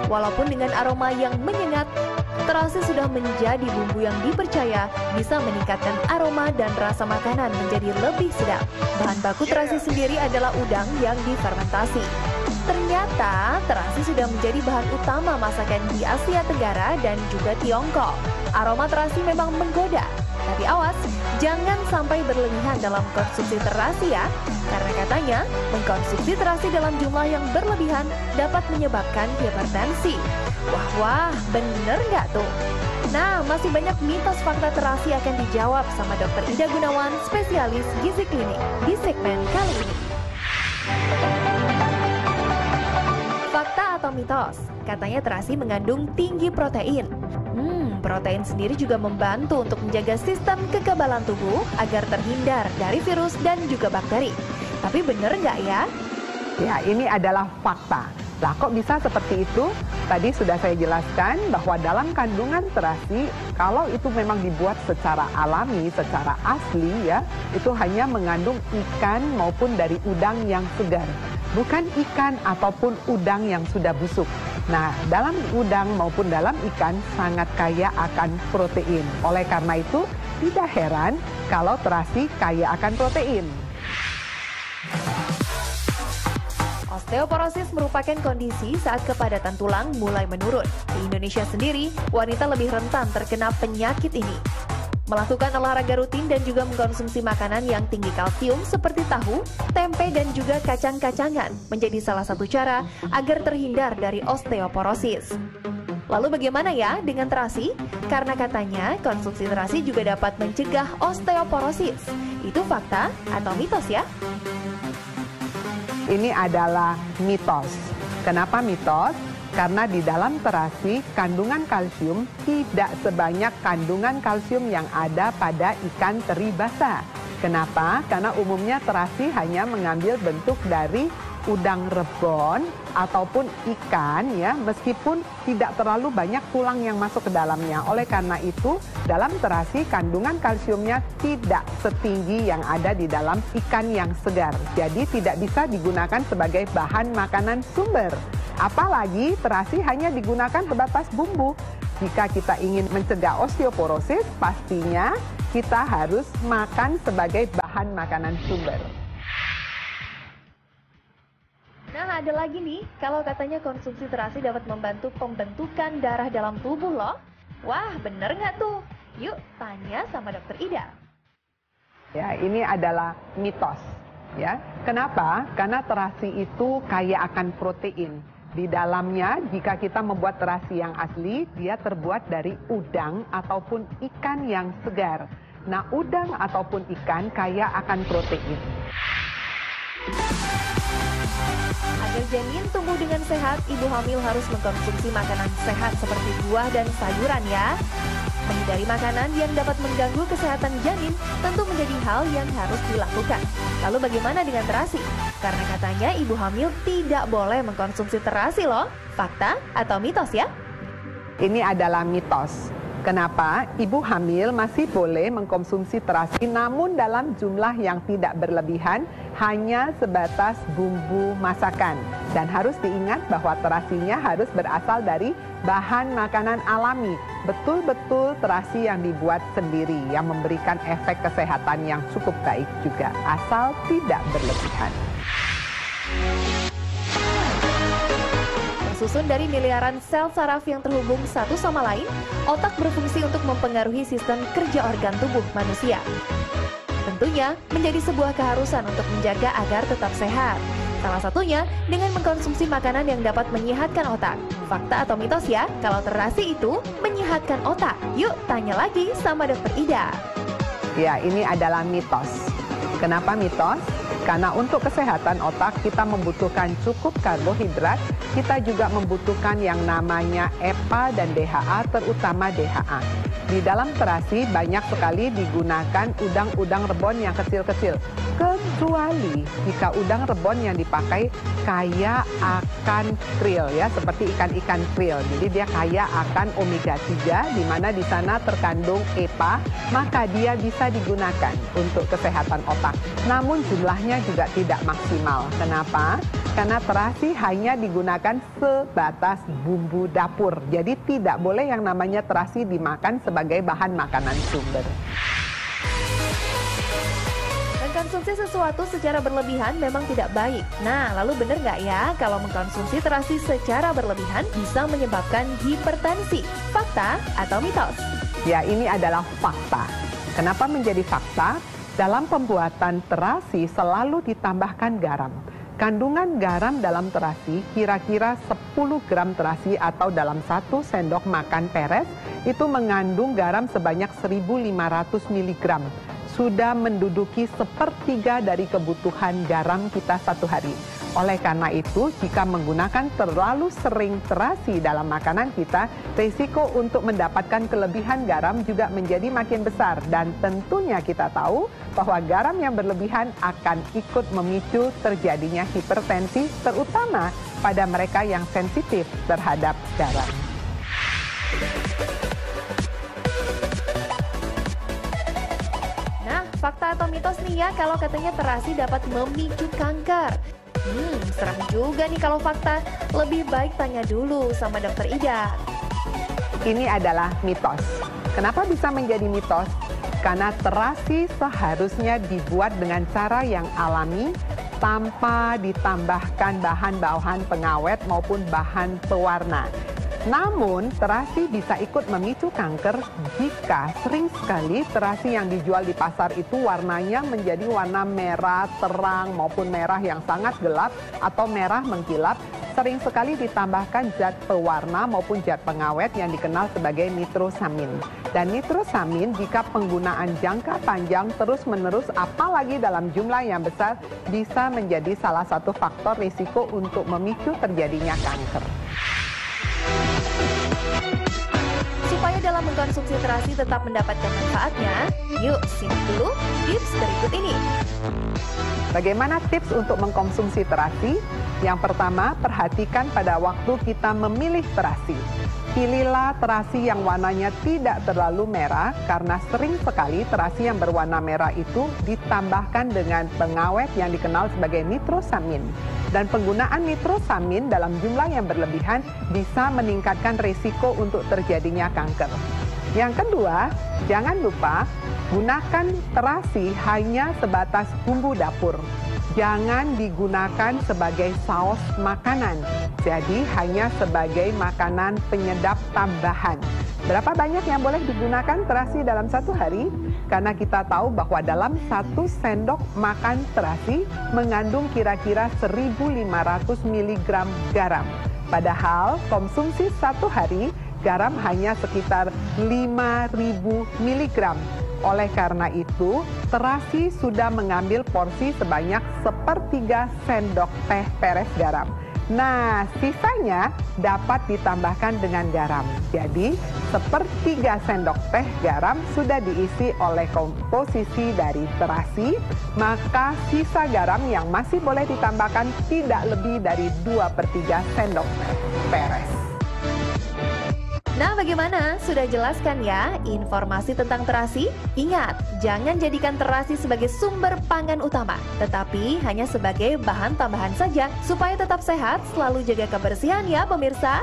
Walaupun dengan aroma yang menyengat, terasi sudah menjadi bumbu yang dipercaya bisa meningkatkan aroma dan rasa makanan menjadi lebih sedap. Bahan baku terasi sendiri adalah udang yang difermentasi. Ternyata terasi sudah menjadi bahan utama masakan di Asia Tenggara dan juga Tiongkok. Aroma terasi memang menggoda, tapi awas, jangan sampai berlebihan dalam konsumsi terasi ya. Karena katanya, mengkonsumsi terasi dalam jumlah yang berlebihan dapat menyebabkan hipertensi. Wah, bener nggak tuh? Nah, masih banyak mitos fakta terasi akan dijawab sama Dr. Ida Gunawan, spesialis gizi klinik, di segmen kali ini. Fakta atau mitos? Katanya terasi mengandung tinggi protein. Protein sendiri juga membantu untuk menjaga sistem kekebalan tubuh agar terhindar dari virus dan juga bakteri. Tapi bener nggak ya? Ya, ini adalah fakta. Lah, kok bisa seperti itu? Tadi sudah saya jelaskan bahwa dalam kandungan terasi, kalau itu memang dibuat secara alami, secara asli ya, itu hanya mengandung ikan maupun dari udang yang segar. Bukan ikan ataupun udang yang sudah busuk. Nah, dalam udang maupun dalam ikan sangat kaya akan protein. Oleh karena itu, tidak heran kalau terasi kaya akan protein. Osteoporosis merupakan kondisi saat kepadatan tulang mulai menurun. Di Indonesia sendiri, wanita lebih rentan terkena penyakit ini. Melakukan olahraga rutin dan juga mengkonsumsi makanan yang tinggi kalsium seperti tahu, tempe, dan juga kacang-kacangan menjadi salah satu cara agar terhindar dari osteoporosis. Lalu bagaimana ya dengan terasi? Karena katanya konsumsi terasi juga dapat mencegah osteoporosis. Itu fakta atau mitos ya? Ini adalah mitos. Kenapa mitos? Karena di dalam terasi kandungan kalsium tidak sebanyak kandungan kalsium yang ada pada ikan teri basah. Kenapa? Karena umumnya terasi hanya mengambil bentuk dari udang rebon ataupun ikan ya, meskipun tidak terlalu banyak tulang yang masuk ke dalamnya. Oleh karena itu, dalam terasi kandungan kalsiumnya tidak setinggi yang ada di dalam ikan yang segar. Jadi tidak bisa digunakan sebagai bahan makanan sumber. Apalagi terasi hanya digunakan sebatas bumbu. Jika kita ingin mencegah osteoporosis, pastinya kita harus makan sebagai bahan makanan sumber. Nah, ada lagi nih, kalau katanya konsumsi terasi dapat membantu pembentukan darah dalam tubuh loh. Wah, bener nggak tuh? Yuk, tanya sama Dokter Ida. Ya, ini adalah mitos. Ya, kenapa? Karena terasi itu kaya akan protein. Di dalamnya, jika kita membuat terasi yang asli, dia terbuat dari udang ataupun ikan yang segar. Nah, udang ataupun ikan kaya akan protein. Agar janin tumbuh dengan sehat, ibu hamil harus mengkonsumsi makanan sehat seperti buah dan sayuran ya. Menghindari makanan yang dapat mengganggu kesehatan janin tentu menjadi hal yang harus dilakukan. Lalu bagaimana dengan terasi? Karena katanya ibu hamil tidak boleh mengkonsumsi terasi loh. Fakta atau mitos ya? Ini adalah mitos. Kenapa? Ibu hamil masih boleh mengkonsumsi terasi namun dalam jumlah yang tidak berlebihan, hanya sebatas bumbu masakan. Dan harus diingat bahwa terasinya harus berasal dari bahan makanan alami. Betul-betul terasi yang dibuat sendiri yang memberikan efek kesehatan yang cukup baik juga, asal tidak berlebihan. Tersusun dari miliaran sel saraf yang terhubung satu sama lain, otak berfungsi untuk mempengaruhi sistem kerja organ tubuh manusia. Tentunya menjadi sebuah keharusan untuk menjaga agar tetap sehat. Salah satunya dengan mengkonsumsi makanan yang dapat menyehatkan otak. Fakta atau mitos ya, kalau terasi itu menyehatkan otak? Yuk tanya lagi sama Dokter Ida. Ya, ini adalah mitos. Kenapa mitos? Karena untuk kesehatan otak kita membutuhkan cukup karbohidrat, kita juga membutuhkan yang namanya EPA dan DHA, terutama DHA. Di dalam terasi banyak sekali digunakan udang-udang rebon yang kecil-kecil. Kecuali jika udang rebon yang dipakai kaya akan krill ya, seperti ikan-ikan krill. Jadi dia kaya akan omega 3 di mana di sana terkandung EPA, maka dia bisa digunakan untuk kesehatan otak. Namun jumlahnya juga tidak maksimal. Kenapa? karena terasi hanya digunakan sebatas bumbu dapur. Jadi tidak boleh yang namanya terasi dimakan sebagai bahan makanan sumber. Mengkonsumsi sesuatu secara berlebihan memang tidak baik. Nah, lalu benar nggak ya kalau mengkonsumsi terasi secara berlebihan bisa menyebabkan hipertensi? Fakta atau mitos? Ya, ini adalah fakta. Kenapa menjadi fakta? Dalam pembuatan terasi selalu ditambahkan garam. Kandungan garam dalam terasi kira-kira 10 gram terasi atau dalam 1 sendok makan peres itu mengandung garam sebanyak 1.500 mg. Sudah menduduki 1/3 dari kebutuhan garam kita satu hari. Oleh karena itu, jika menggunakan terlalu sering terasi dalam makanan kita, risiko untuk mendapatkan kelebihan garam juga menjadi makin besar. Dan tentunya kita tahu bahwa garam yang berlebihan akan ikut memicu terjadinya hipertensi, terutama pada mereka yang sensitif terhadap garam. Fakta atau mitos nih ya kalau katanya terasi dapat memicu kanker. Serem juga nih kalau fakta. Lebih baik tanya dulu sama dokter Ida. Ini adalah mitos. Kenapa bisa menjadi mitos? Karena terasi seharusnya dibuat dengan cara yang alami tanpa ditambahkan bahan-bahan pengawet maupun bahan pewarna. Namun, terasi bisa ikut memicu kanker jika sering sekali terasi yang dijual di pasar itu warnanya menjadi warna merah terang maupun merah yang sangat gelap atau merah mengkilap. Sering sekali ditambahkan zat pewarna maupun zat pengawet yang dikenal sebagai nitrosamin. Dan nitrosamin jika penggunaan jangka panjang terus-menerus apalagi dalam jumlah yang besar bisa menjadi salah satu faktor risiko untuk memicu terjadinya kanker. Supaya dalam mengkonsumsi terasi tetap mendapatkan manfaatnya, yuk simak dulu tips berikut ini. Bagaimana tips untuk mengkonsumsi terasi? Yang pertama, perhatikan pada waktu kita memilih terasi. Pilihlah terasi yang warnanya tidak terlalu merah karena sering sekali terasi yang berwarna merah itu ditambahkan dengan pengawet yang dikenal sebagai nitrosamin. Dan penggunaan nitrosamin dalam jumlah yang berlebihan bisa meningkatkan risiko untuk terjadinya kanker. Yang kedua, jangan lupa gunakan terasi hanya sebatas bumbu dapur. Jangan digunakan sebagai saus makanan, jadi hanya sebagai makanan penyedap tambahan. Berapa banyak yang boleh digunakan terasi dalam satu hari? Karena kita tahu bahwa dalam 1 sendok makan terasi mengandung kira-kira 1.500 mg garam. Padahal konsumsi satu hari garam hanya sekitar 5.000 mg. Oleh karena itu, terasi sudah mengambil porsi sebanyak 1/3 sendok teh peres garam. Nah, sisanya dapat ditambahkan dengan garam. Jadi, 1/3 sendok teh garam sudah diisi oleh komposisi dari terasi, maka sisa garam yang masih boleh ditambahkan tidak lebih dari 2/3 sendok teh peres. Nah, bagaimana? Sudah jelaskan ya informasi tentang terasi? Ingat, jangan jadikan terasi sebagai sumber pangan utama, tetapi hanya sebagai bahan tambahan saja supaya tetap sehat, selalu jaga kebersihan ya pemirsa.